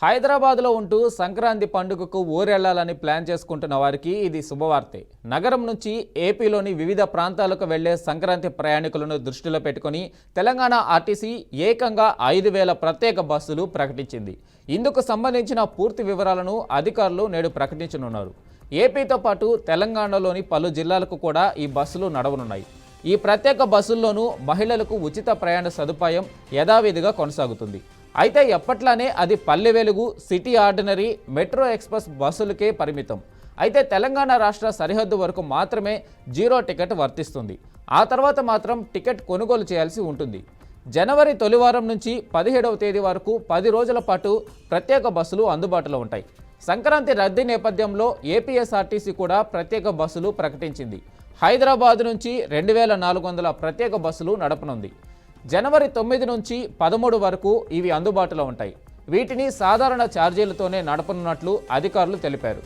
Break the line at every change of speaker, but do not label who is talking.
హైదరాబాద్లో ఉంటూ సంక్రాంతి పండుగకు ఊరెళ్లాలని ప్లాన్ చేసుకుంటున్న వారికి ఇది శుభవార్తే. నగరం నుంచి ఏపీలోని వివిధ ప్రాంతాలకు వెళ్లే సంక్రాంతి ప్రయాణికులను దృష్టిలో పెట్టుకుని తెలంగాణ ఆర్టీసీ ఏకంగా 5,000 ప్రత్యేక బస్సులు ప్రకటించింది. ఇందుకు సంబంధించిన పూర్తి వివరాలను అధికారులు నేడు ప్రకటించనున్నారు. ఏపీతో పాటు తెలంగాణలోని పలు జిల్లాలకు కూడా ఈ బస్సులు నడవనున్నాయి. ఈ ప్రత్యేక బస్సుల్లోనూ మహిళలకు ఉచిత ప్రయాణ సదుపాయం యథావిధిగా కొనసాగుతుంది. అయితే ఎప్పట్లానే అది Palle Velugu, city ordinary, metro express బస్సులకే పరిమితం. అయితే తెలంగాణ రాష్ట్ర సరిహద్దు వరకు మాత్రమే జీరో టికెట్ వర్తిస్తుంది. ఆ తర్వాత మాత్రం టికెట్ కొనుగోలు చేయాల్సి ఉంటుంది. జనవరి తొలివారం నుంచి 17వ తేదీ వరకు 10 రోజుల పాటు ప్రత్యేక బస్సులు అందుబాటులో ఉంటాయి. సంక్రాంతి రద్దీ నేపథ్యంలో ఏపీఎస్ఆర్టీసీ కూడా ప్రత్యేక బస్సులు ప్రకటించింది. హైదరాబాద్ నుంచి 2,400 ప్రత్యేక బస్సులు నడపనుంది. జనవరి 9 నుంచి 13 వరకు ఇవి అందుబాటులో ఉంటాయి. వీటిని సాధారణ ఛార్జీలతోనే నడపనున్నట్లు అధికారులు తెలిపారు.